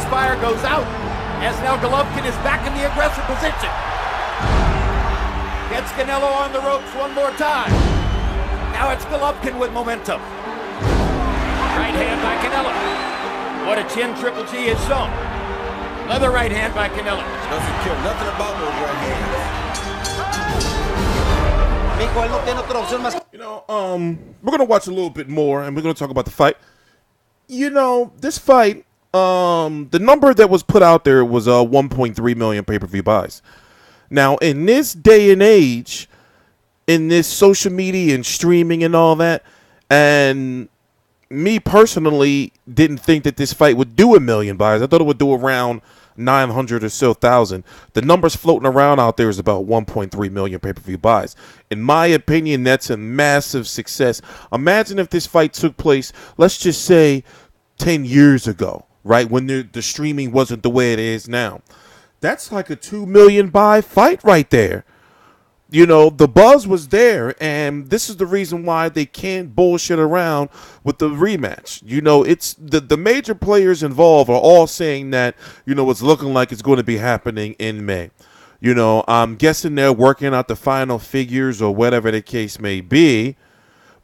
fire goes out as now Golovkin is back in the aggressive position. Gets Canelo on the ropes one more time. Now it's Golovkin with momentum. Right hand by Canelo. What a chin Triple G has shown. Another right hand by Canelo. Doesn't care nothing about those right hands. You know, we're gonna watch a little bit more, and we're gonna talk about the fight. You know, this fight, the number that was put out there was 1.3 million pay-per-view buys. Now, in this day and age, in this social media and streaming and all that, and me personally didn't think that this fight would do 1 million buys. I thought it would do around 900 or so thousand. The numbers floating around out there is about 1.3 million pay-per-view buys. In my opinion, that's a massive success. Imagine if this fight took place, let's just say 10 years ago, right, when the streaming wasn't the way it is now. That's like a 2 million buy fight right there. You know, the buzz was there, and this is the reason why they can't bullshit around with the rematch. You know, it's the major players involved are all saying that, you know, it's looking like it's going to be happening in May. You know, I'm guessing they're working out the final figures or whatever the case may be,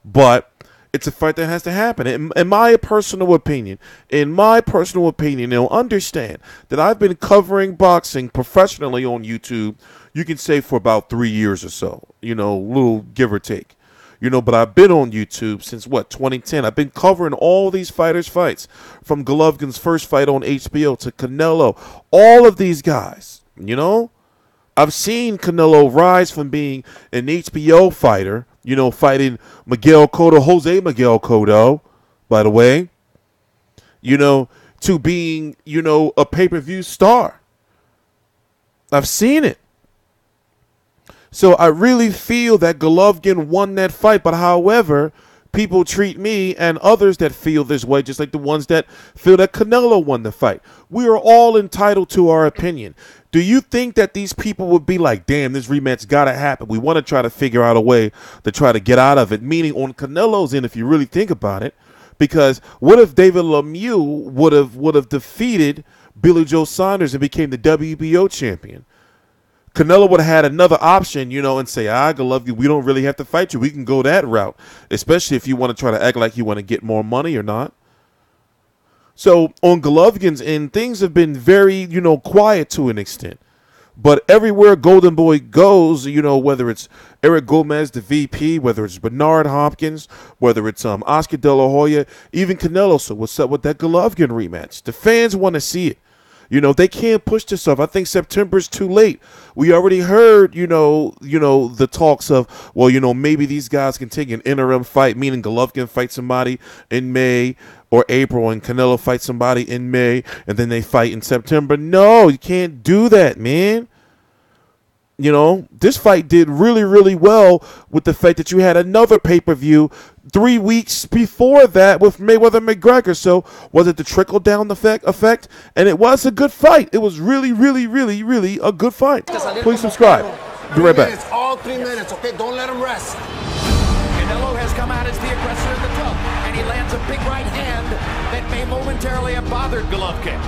but it's a fight that has to happen. In my personal opinion, you'll understand that I've been covering boxing professionally on YouTube, you can say for about 3 years or so, you know, little give or take. You know, but I've been on YouTube since, 2010. I've been covering all these fighters' fights, from Golovkin's first fight on HBO to Canelo, all of these guys, you know. I've seen Canelo rise from being an HBO fighter, you know, fighting Jose Miguel Cotto, by the way, you know, to being, you know, a pay-per-view star. I've seen it. So I really feel that Golovkin won that fight, but however, people treat me and others that feel this way, just like the ones that feel that Canelo won the fight. We are all entitled to our opinion. Do you think that these people would be like, damn, this rematch got to happen? We want to try to figure out a way to try to get out of it, meaning on Canelo's end, if you really think about it, because what if David Lemieux would have defeated Billy Joe Saunders and became the WBO champion? Canelo would have had another option, you know, and say, Golovkin, we don't really have to fight you. We can go that route, especially if you want to try to act like you want to get more money or not. So on Golovkin's end, things have been very, you know, quiet to an extent. But everywhere Golden Boy goes, you know, whether it's Eric Gomez, the VP, whether it's Bernard Hopkins, whether it's Oscar De La Hoya, even Canelo. So what's up with that Golovkin rematch? The fans want to see it. You know, they can't push this off. I think September's too late. We already heard, you know, the talks of, well, you know, maybe these guys can take an interim fight, meaning Golovkin fight somebody in May or April and Canelo fight somebody in May and then they fight in September. No, you can't do that, man. You know, this fight did really, really well with the fact that you had another pay-per-view 3 weeks before that with Mayweather-McGregor. So was it the trickle-down effect? And it was a good fight. It was really, really, really, really a good fight. Please subscribe. Be right back. All 3 minutes, okay? Don't let him rest. Canelo has come out as the aggressor in the club, and he lands a big right hand that may momentarily have bothered Golovkin.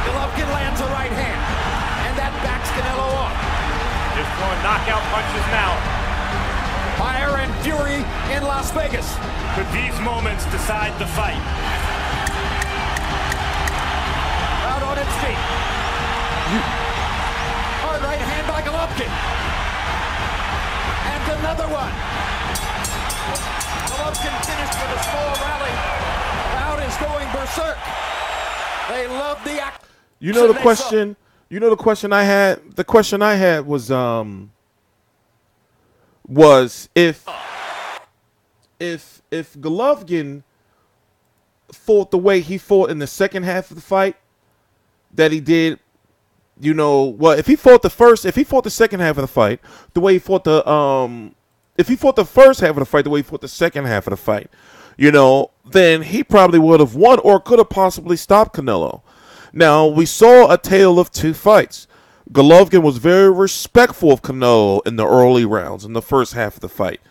Golovkin lands a right hand, and that backs Canelo off. Just throwing knockout punches now. Fire and fury in Las Vegas. Could these moments decide the fight? Out on its feet. Hard right hand by Golovkin. And another one. Golovkin finished with a small rally. Crowd is going berserk. They love the action. You know the question. You know the question I had. The question I had was if Golovkin fought the way he fought in the second half of the fight that he did, you know, well, if he fought the second half of the fight the way he fought if he fought the first half of the fight the way he fought the second half of the fight, you know, then he probably would have won or could have possibly stopped Canelo. Now, we saw a tale of two fights. Golovkin was very respectful of Canelo in the early rounds, in the first half of the fight.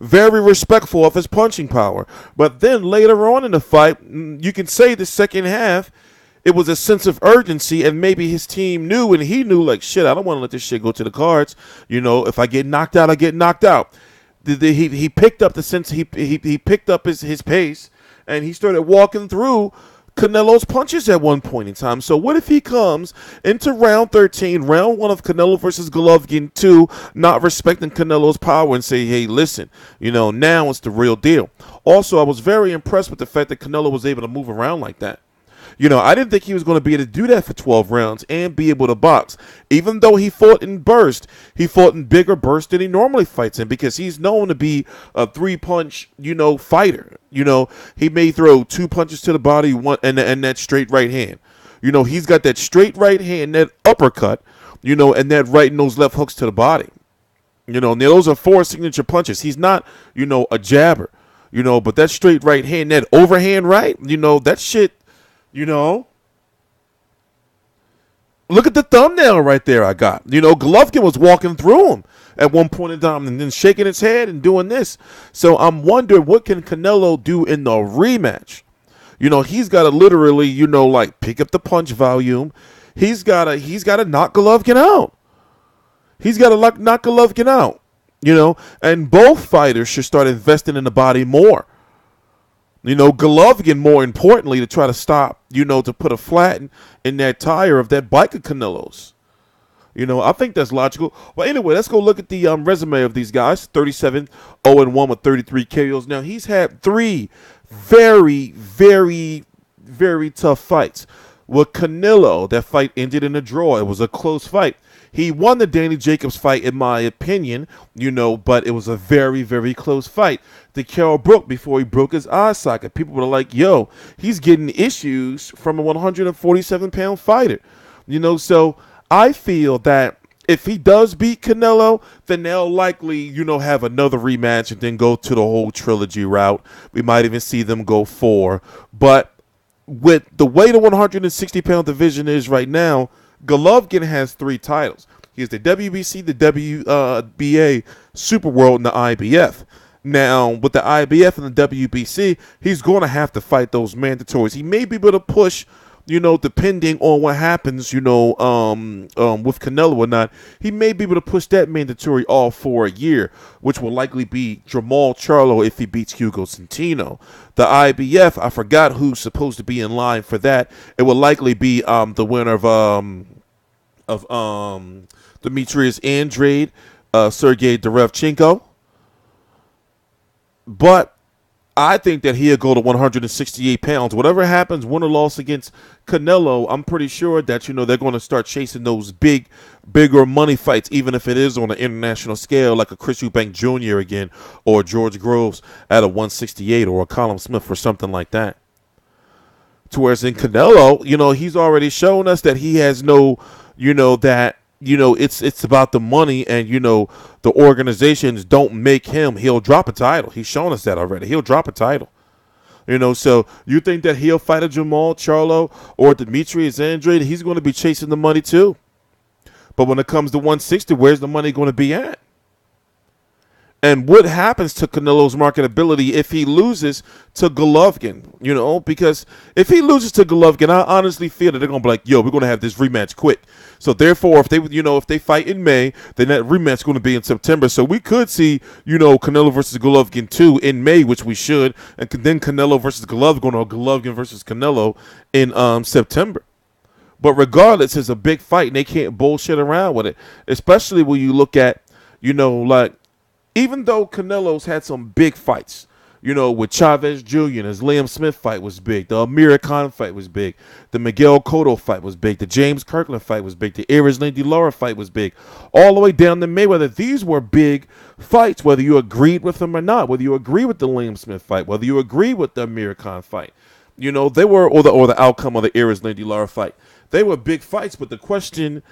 very respectful of his punching power. But then later on in the fight, you can say the second half, it was a sense of urgency, and maybe his team knew, and he knew, like, shit, I don't want to let this shit go to the cards. You know, if I get knocked out, I get knocked out. He picked up the sense, he picked up his pace, and he started walking through Canelo's punches at one point in time. So what if he comes into round 13, round 1 of Canelo versus Golovkin 2, not respecting Canelo's power and say, hey, listen, you know, now it's the real deal. Also, I was very impressed with the fact that Canelo was able to move around like that. You know, I didn't think he was going to be able to do that for 12 rounds and be able to box. Even though he fought in burst, he fought in bigger bursts than he normally fights in, because he's known to be a 3-punch, you know, fighter. You know, he may throw 2 punches to the body, one and that straight right hand. You know, he's got that straight right hand, that uppercut, you know, and that right and those left hooks to the body. You know, and those are 4 signature punches. He's not, you know, a jabber, you know, but that straight right hand, that overhand right, you know, that shit. You know, look at the thumbnail right there I got. You know, Golovkin was walking through him at one point in time and then shaking his head and doing this. So I'm wondering, what can Canelo do in the rematch? You know, he's got to literally, you know, like, pick up the punch volume. He's got to knock Golovkin out. He's got to knock Golovkin out, you know, and both fighters should start investing in the body more. You know, Golovkin, more importantly, to try to stop, you know, to put a flat in that tire of that bike of Canelo's. You know, I think that's logical. Well, anyway, let's go look at the resume of these guys. 37-0-1 with 33 KOs. Now, he's had 3 very, very, very tough fights. With Canelo, that fight ended in a draw. It was a close fight. He won the Danny Jacobs fight, in my opinion, you know, but it was a very, very close fight. The Carol Brook, before he broke his eye socket, people were like, yo, he's getting issues from a 147-pound fighter. You know, so I feel that if he does beat Canelo, then they'll likely, you know, have another rematch and then go to the whole trilogy route. We might even see them go 4. But with the way the 160-pound division is right now, Golovkin has 3 titles. He has the WBC, the WBA, Super World, and the IBF. Now, with the IBF and the WBC, he's going to have to fight those mandatories. He may be able to push, you know, depending on what happens, you know, with Canelo or not, he may be able to push that mandatory off for a year, which will likely be Jamal Charlo if he beats Hugo Centeno. The IBF, I forgot who's supposed to be in line for that. It will likely be the winner of Demetrius Andrade, Sergey Derevchenko. But I think that he'll go to 168 pounds. Whatever happens, win or loss against Canelo, I'm pretty sure that, you know, they're going to start chasing those bigger money fights, even if it is on an international scale, like a Chris Eubank Jr. again, or George Groves at a 168, or a Colin Smith or something like that. To whereas in Canelo, you know, he's already shown us that he has no, you know, that, you know, it's about the money, and, you know, the organizations don't make him. He'll drop a title. He's shown us that already. He'll drop a title. You know, so you think that he'll fight a Jamal Charlo or Demetrius Andrade? He's going to be chasing the money too. But when it comes to 160, where's the money going to be at? And what happens to Canelo's marketability if he loses to Golovkin? You know, because if he loses to Golovkin, I honestly feel that they're going to be like, yo, we're going to have this rematch quick. So therefore, if they, you know, if they fight in May, then that rematch is going to be in September. So we could see, you know, Canelo versus Golovkin 2 in May, which we should, and then Canelo versus Golovkin, or Golovkin versus Canelo in September. But regardless, it's a big fight, and they can't bullshit around with it, especially when you look at, you know, like, even though Canelo's had some big fights, you know, with Chavez Jr. and his Liam Smith fight was big. The Amir Khan fight was big. The Miguel Cotto fight was big. The James Kirkland fight was big. The Erislandy Lara fight was big. All the way down to Mayweather. These were big fights, whether you agreed with them or not. Whether you agree with the Liam Smith fight. Whether you agree with the Amir Khan fight. You know, they were, or the outcome of the Erislandy Lara fight. They were big fights, but the question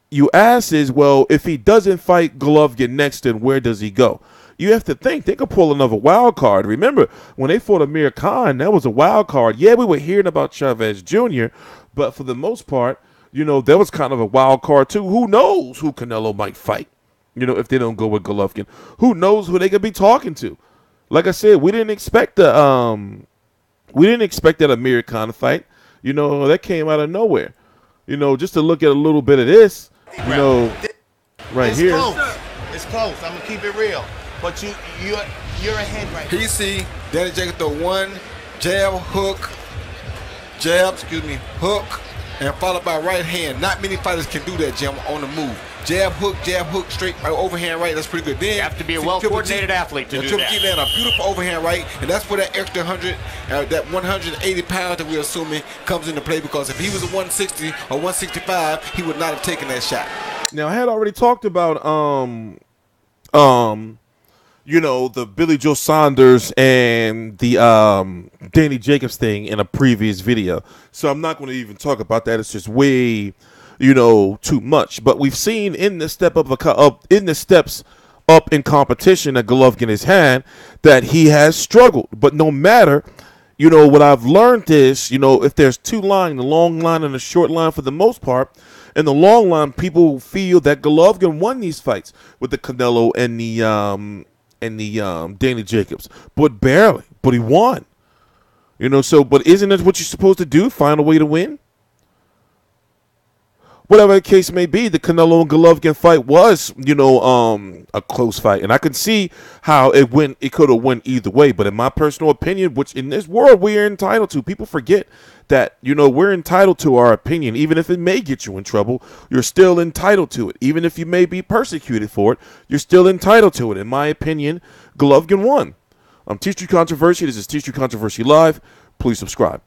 you ask is, well, if he doesn't fight Golovkin next, then where does he go? You have to think they could pull another wild card. Remember, when they fought Amir Khan, that was a wild card. Yeah, we were hearing about Chavez Jr., but for the most part, you know, that was kind of a wild card too. Who knows who Canelo might fight? You know, if they don't go with Golovkin, who knows who they could be talking to? Like I said, we didn't expect that Amir Khan fight. You know, that came out of nowhere. You know, just to look at a little bit of this, you know, right it's here. Close. It's close. I'm gonna keep it real. But you're ahead right now. PC, Danny Jacobs throw one jab, hook, hook, and followed by right hand. Not many fighters can do that, Jim, on the move. Jab, hook, straight overhand right. That's pretty good. Then You have to be a well-coordinated athlete to do Triple that. G landed a beautiful overhand right, and that's where that extra 180 pounds that we're assuming comes into play. Because if he was a 160 or 165, he would not have taken that shot. Now, I had already talked about you know, the Billy Joe Saunders and the Danny Jacobs thing in a previous video. So I'm not going to even talk about that. It's just way, you know, too much. But we've seen in the steps up in competition that Golovkin has had that he has struggled. But no matter, you know, what I've learned is, you know, if there's two lines, the long line and the short line for the most part, in the long line, people feel that Golovkin won these fights with the Canelo and the Danny Jacobs, but barely. But he won. You know, so, but isn't it what you're supposed to do? Find a way to win? Whatever the case may be, the Canelo and Golovkin fight was, you know, a close fight. And I can see how it could have went either way. But in my personal opinion, which in this world we are entitled to, people forget that, you know, we're entitled to our opinion. Even if it may get you in trouble, you're still entitled to it. Even if you may be persecuted for it, you're still entitled to it. In my opinion, Golovkin won. I'm TstreeT Controversy. This is TstreeT Controversy Live. Please subscribe.